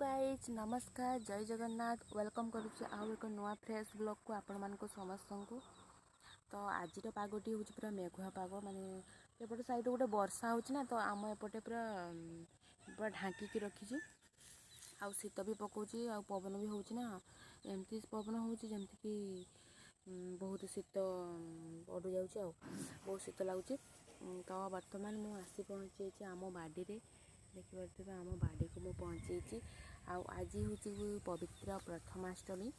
Guys नमस्कार जय Jagannath welcome करुच्ची आउ एक नुआ फ्रेश ब्लॉग को आपण मान समस्त को। तो आज पागटी हूँ पूरा मेघुआ पाग माने एपटे साइड गोटे वर्षा हो तो आम एपटे पूरा पूरा ढांकी रखी आउ शीत भी पकाउची आउ पवन भी होना एमती पवन होमती कि बहुत शीत बढ़ जाऊँ बहुत शीत लगुच। तो बर्तमान मुझे आसी पहुँची आम बाड़ी देखिए आम बाड़ी को मुझे पहुँची आज हूँ पवित्र प्रथमाष्टमी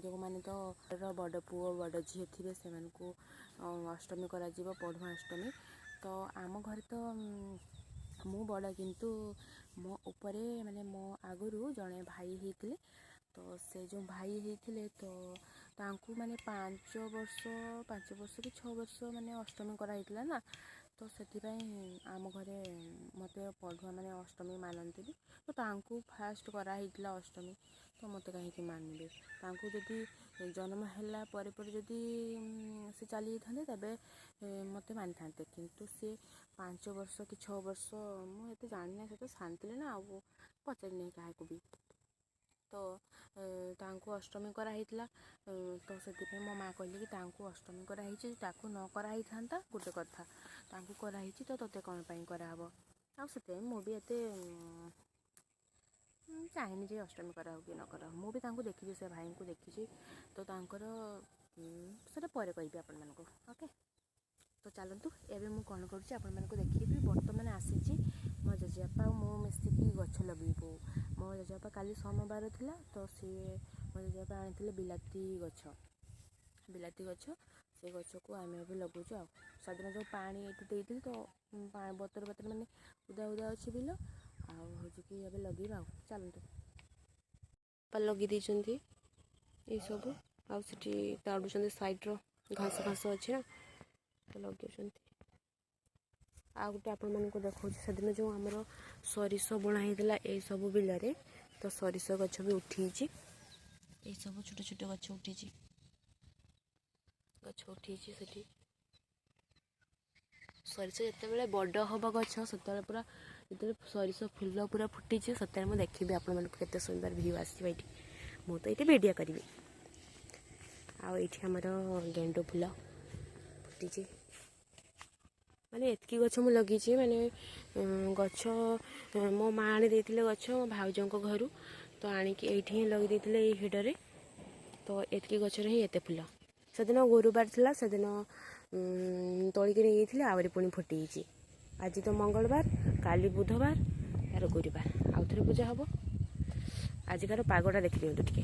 जो मैंने तो बड़ पुओ बड़ झी थे से अष्टमी कर पढ़ुआष्टमी। तो आम घर तो मु बड़ किंतु मो उपरे माने मो आगुरु जड़े भाई होते तो से जो भाई होते तो तांकु माने 5 वर्ष कि 6 वर्ष माने अष्टमी कराइला ना तो से आम घरे मत पढ़ुआ माने अष्टमी मानती तो तांकु फास्ट कराइला अष्टमी तो मत कहीं मानबे तांकु जदि जन्म है जदि से चली था तेबे मत मानि था किंतु सी 5 वर्ष कि 6 वर्ष मुझे जानी से तो शांति ना आ पचारि क्या भी तो तांकु अष्टमी कराइला तो से मो माँ कहली कि अष्टमी कराई न कराई था गोटे कथा तांकु कराई तो तोते कौन पाई कराहब आते मुझे चाहिए जे अष्टमी कराओ कि न कराओ मुझे देखी से भाई को देखी तो से पर कहि आपण मानक ओके। तो चलतु एवं मुझे कौन कर देखी बर्तमान आसी मो जेजेबापा मो मिसिकी गछ लगेबू मो जेजेबापा काली सोमवार थिला तो सी मो जेजेबापा आनी बिलाती गछ से गछ को आम भी लगुच आदिन जो पानी ये तो बतर बतर मैंने उदा उदा अच्छी बिल हूँ कि अब लगे चलतु लगे देती ये सब आठी ताड़ुं सैड्र घास घास अच्छे ना तो लगे आ गोटे आपण मानक देखा से दिन जो आमर सरिष बुणा होता यही सब बिल तो सरिष गछ भी उठी ये सब छोट छोट गछ उठी से सरिष जिते बड़ हम गछ से पूरा जो सरिष फुल पूरा फुटी से मुझे देखी आपण मानक केते सुंदर व्यू आसो मु तो ये भिडियो करी आमर गेंडु फुल फुटी माने एतकी गछ मु लगी माने गछ मो माँ आनी देथिले गछ मो भाउजों घर तो आणिकी ये लगे देथिले ये हिडरे तो एतकी गछ ही एते फुल से दिन गुरुवार थिला से दिन तोलिक नहीं आहरी पुणी फुटी आज तो मंगलवार काली बुधवार यार गुरुवार आउ थे पूजा हम आजिकार पागटा देखी दिखाँ टे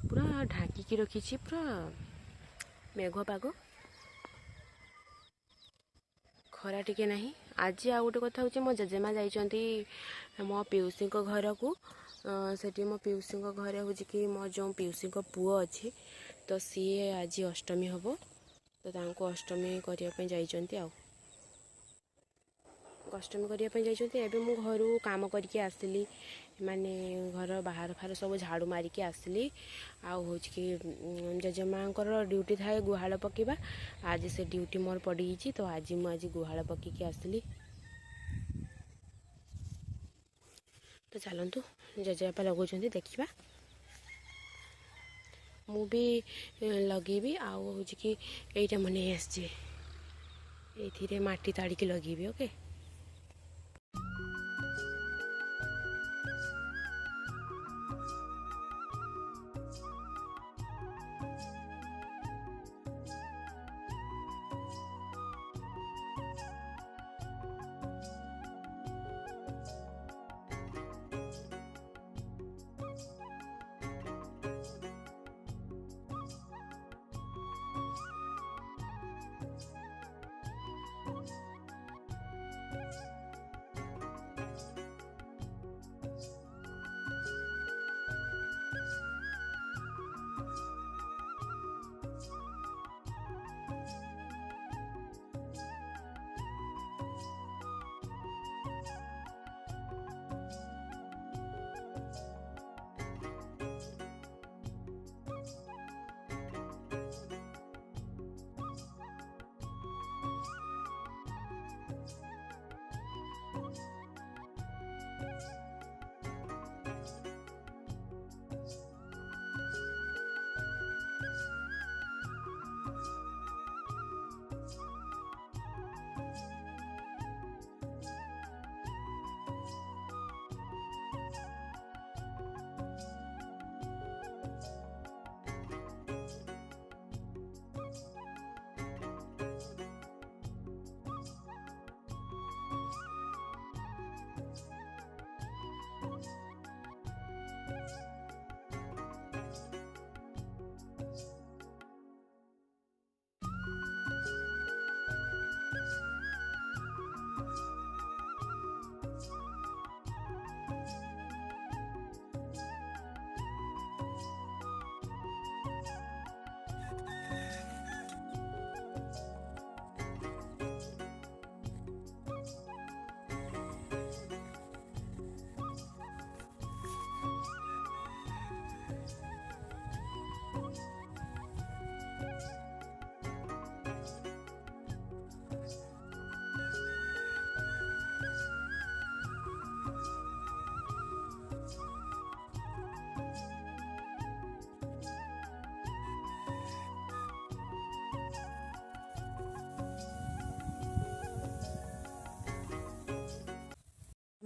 पूरा ढांकी रखी पूरा मेघ पाग खरा टिके नहीं। आज आ गोटे कथा हूँ मो जेजेमा जाइंट मो पीउसी घर को सेठी मो पीउसी घरे हूँ कि मो जो पीउसी पुओ अच्छी तो सी आज अष्टमी हम तो तांको अष्टमी करने जाइंट अष्टमी करने मु घर काम करके आसली माने घर बाहर फार सब झाड़ू मारिकी आसली आउ कि जेजेमा ड्यूटी थाए गुहाल पकेबा आज से ड्यूटी मोर पड़ी तो आज मुझे गुहाल पकईकी आसली। तो चलतु जेजेबापा लगाउछन्ती देखिबा मु भी लगेबी आउ हूँ कि यहीटा मन आसचे ये माटी ताड़िकी लगेबी ओके।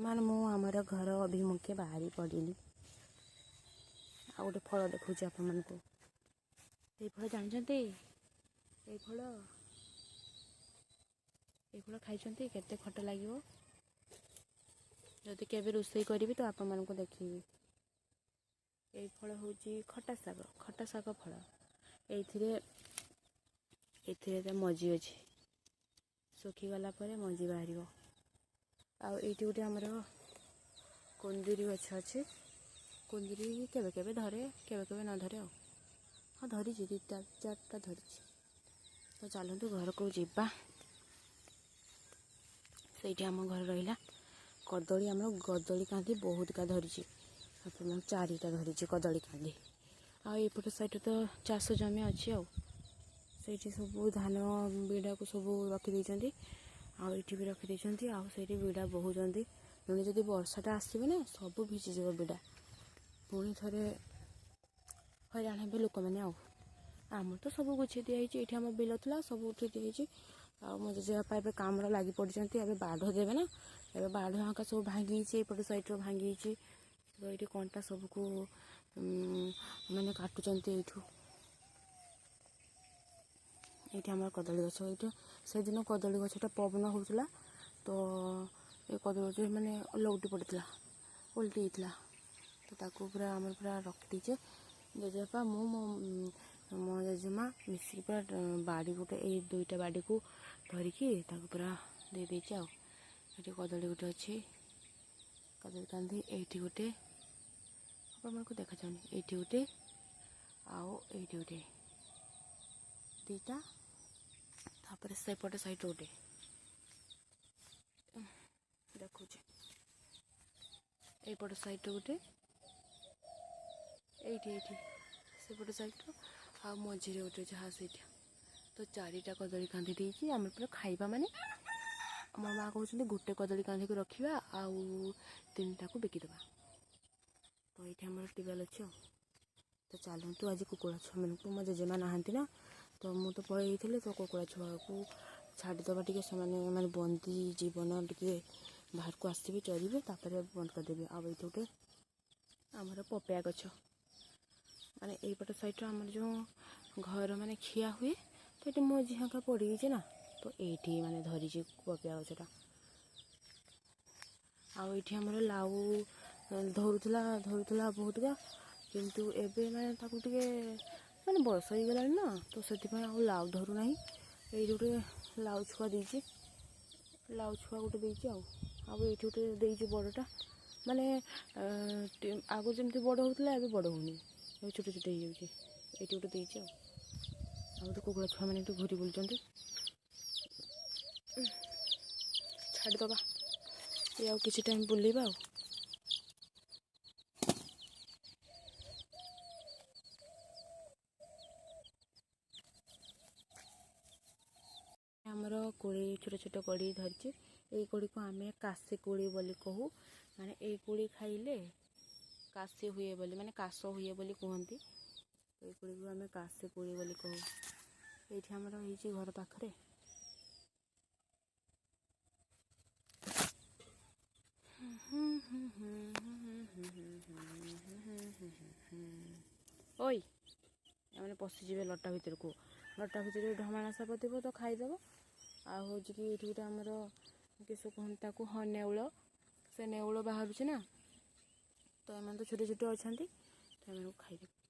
ବର୍ତ୍ତମାନ ମୁଁ ଆମର ଘର ଅଭିମୁଖେ ବାହାରି ପଡ଼ିଲି। ଆଉ ଗୋଟେ ଫଳ ଦେଖାଉଛି ଆପଣମାନଙ୍କୁ। ଏଇ ଫଳ ଜାଣିଛନ୍ତି? ଏଇ ଫଳ ଖାଇଛନ୍ତି? କେତେ ଖଟା ଲାଗିବ। ଯଦି କେବେ ରୋଷେଇ କରିବି ତ ଆପଣମାନଙ୍କୁ ଦେଖେଇବି। ଏଇ ଫଳ ହେଉଛି ଖଟା ଶାଗ ଫଳ। ଏଇଥିରେ ମଞ୍ଜି ଅଛି। ଶୁଖିଗଲା ପରେ ମଞ୍ଜି ବାହାରିବ। ଆଉ ଏଇଠି ଗୋଟେ ଆମର କୁନ୍ଦୁରି ଗଛ ଅଛି। କୁନ୍ଦୁରି କେବେ କେବେ ଧରେ, କେବେ କେବେ ନ ଧରେ ଆଉ। ହଁ ଧରିଛି, 2-4ଟା ଧରିଛି। ତ ଚାଲନ୍ତୁ ଘରକୁ ଯିବା। ସେଇଠି ଆମ ଘର ରହିଲା। କଦଳୀ, ଆମର କଦଳୀ କାନ୍ଦି ବହୁତକା ଧରିଛି। ଆପଣ 4ଟା ଧରିଛି କଦଳୀ କାନ୍ଦି। ଆଉ ଏପଟ ସାଇଡ଼ରେ ତ ଚାଷ ଜମି ଅଛି। ଆଉ ସେଇଠି ସବୁ ଧାନ ବିଡ଼ାକୁ ସବୁ ରଖିଦେଇଛନ୍ତି। ଆଉ ଏଇଠି ବି ରଖିଦେଇଛନ୍ତି। ଆଉ ସେଇଠି ବିଡ଼ା ବୋହୁଛନ୍ତି। ପୁଣି ଯଦି ବର୍ଷାଟା ଆସିବ ନା, ସବୁ ଭିଜିଯିବ ବିଡ଼ା। ପୁଣି ଥରେ ହଇରାଣ ହେବେ ଲୋକମାନେ। ଆଉ ଆମର ତ ସବୁ ଗୁଛି ଦିଆହେଇଛି। ଏଇଠି ଆମ ବିଲ ଥିଲା, ସବୁ ଉଠି ଦିଆହେଇଛି। ଆଉ ମୋ ଜେଜେବାପା ଏବେ କାମରେ ଲାଗି ପଡ଼ିଛନ୍ତି। ଏବେ ବାଢ଼ ଦେବେ ନା, ଏବେ ବାଢ଼ ହାଙ୍କା ସବୁ ଭାଙ୍ଗିଯାଇଛି। ଏଇପଟ ସାଇଡ଼୍ରୁ ଭାଙ୍ଗିଯାଇଛି। ତ ଏଇଠି କଣ୍ଟା ସବୁକୁ ମାନେ କାଟୁଛନ୍ତି। ଏଇଠି ଆମର କଦଳୀ ଗଛ। ଏଇଠି ସେଦିନ କଦଳୀ ଗଛଟା ପବନ ହେଉଥିଲା, ତ ଏ କଦଳୀ ଗଛ ମାନେ ଲଉଟି ପଡ଼ିଥିଲା, ଓଲଟି ହେଇଥିଲା। ତ ତାକୁ ଆମର ପୁରା ରଖିଦେଇଛେ। ଜେଜେବାପା, ମୁଁ, ମୋ ଜେଜେମା ମିଶିକି ପୁରା ବାଡ଼ି ଗୋଟେ, ଏଇ 2ଟା ବାଡ଼ିକୁ ଧରିକି ତାକୁ ପୁରା ଦେଇଦେଇଛି। ଆଉ ଏଇଠି କଦଳୀ ଗୋଟେ ଅଛି, କଦଳୀ କାନ୍ଦି। ଏଇଠି ଗୋଟେ ଆପଣମାନଙ୍କୁ ଦେଖାଯାଉନି, ଏଇଠି ଗୋଟେ, ଆଉ ଏଇଠି ଗୋଟେ 2ଟା। ତାପରେ ସେପଟ ସାଇଡ଼୍ ଗୋଟେ ଦେଖୁଛି। ଏଇପଟ ସାଇଡ଼୍ ଗୋଟେ, ଏଇଠି ସେପଟ ସାଇଡ଼୍, ଆଉ ମଝିରେ ଗୋଟେ ଯାହା ସେଇଟା। ତ 4ଟା କଦଳୀ କାନ୍ଦି ଦେଇଛି। ଆମର ପୁରା ଖାଇବା ମାନେ ମୋ ମା' କହୁଛନ୍ତି ଗୋଟେ କଦଳୀ କାନ୍ଦିକି ରଖିବା, ଆଉ 3ଟାକୁ ବିକିଦେବା। ତ ଏଇଠି ଆମର ଟିୱେଲ୍ ଅଛି। ଆଉ ତ ଚାଲନ୍ତୁ ଆଜି କୁକୁଡ଼ା ଛୁଆମାନଙ୍କୁ, ମୋ ଜେଜେମା ନାହାନ୍ତି ନା, ତ ମୁଁ ତ ପଳେଇଥିଲି। ତ କୁକୁଡ଼ା ଛୁଆକୁ ଛାଡ଼ିଦେବା ଟିକେ, ସେମାନେ ବନ୍ଦୀ ଜୀବନ ଟିକେ ବାହାରକୁ ଆସିବେ, ଚରିବେ, ତାପରେ ବନ୍ଦ କରିଦେବେ। ଆଉ ଏଇଠି ଗୋଟେ ଆମର ପପେୟା ଗଛ, ମାନେ ଏଇପଟ ସାଇଡ଼୍ର ଆମର ଯେଉଁ ଘର ମାନେ ଖିଆ ହୁଏ, ତ ଏଠି ମଞ୍ଜି ହାଙ୍କା ପଡ଼ିଯାଇଛି ନା, ତ ଏଇଠି ମାନେ ଧରିଛି ପପେୟା ଗଛଟା। ଆଉ ଏଇଠି ଆମର ଲାଉ ଧରୁଥିଲା ବହୁତକା, କିନ୍ତୁ ଏବେ ମାନେ ତାକୁ ଟିକେ ମାନେ ବୟସ ହେଇଗଲାଣି ନା, ତ ସେଥିପାଇଁ ଆଉ ଲାଉ ଧରୁନାହିଁ। ଏଇଠି ଗୋଟେ ଲାଉ ଛୁଆ ଦେଇଛି, ଗୋଟେ ଦେଇଛି। ଆଉ ଏଇଠି ଗୋଟେ ଦେଇଛି ବଡ଼ଟା, ମାନେ ଆଗରୁ ଯେମିତି ବଡ଼ ହେଉଥିଲା, ଏବେ ବଡ଼ ହେଉନି, ଏବେ ଛୋଟ ଛୋଟ ହେଇଯାଉଛି। ଏଇଠି ଗୋଟେ ଦେଇଛି। ଆଉ ଗୋଟେ କୁକୁଡ଼ା ଛୁଆମାନେ ଏଠି ଘୁରି ବୁଲୁଛନ୍ତି। ଛାଡ଼ିଦେବା, ଆଉ କିଛି ଟାଇମ୍ ବୁଲିବା। ଆଉ ଆମର କୋଳି, ଛୋଟ ଛୋଟ କୋଳି ଧରିଛି। ଏଇ କୋଳିକୁ ଆମେ କାଶୀ କୋଳି ବୋଲି କହୁ। ମାନେ ଏଇ କୋଳି ଖାଇଲେ କାଶୀ ହୁଏ ବୋଲି, ମାନେ କାଶ ହୁଏ ବୋଲି କୁହନ୍ତି। ଏଇ କୋଳିକୁ ଆମେ କାଶୀ କୋଳି ବୋଲି କହୁ। ଏଇଠି ଆମର ହେଇଛି ଘର ପାଖରେ। ଓଇ, ଏମାନେ ପଶିଯିବେ ଲଟା ଭିତରକୁ। ଲଟା ଭିତରେ ଢମାଣା ସାପ ଥିବ, ତ ଖାଇଦେବ। ଆଉ ହେଉଛି କି ଏଇଠି ଗୋଟେ ଆମର କିସ କୁହନ୍ତି ତାକୁ, ହଁ, ନେଉଳ। ସେ ନେଉଳ ବାହାରୁଛି ନା, ତ ଏମାନେ ତ ଛୋଟ ଛୋଟ ଅଛନ୍ତି, ତ ଏମାନଙ୍କୁ ଖାଇଦେବେ।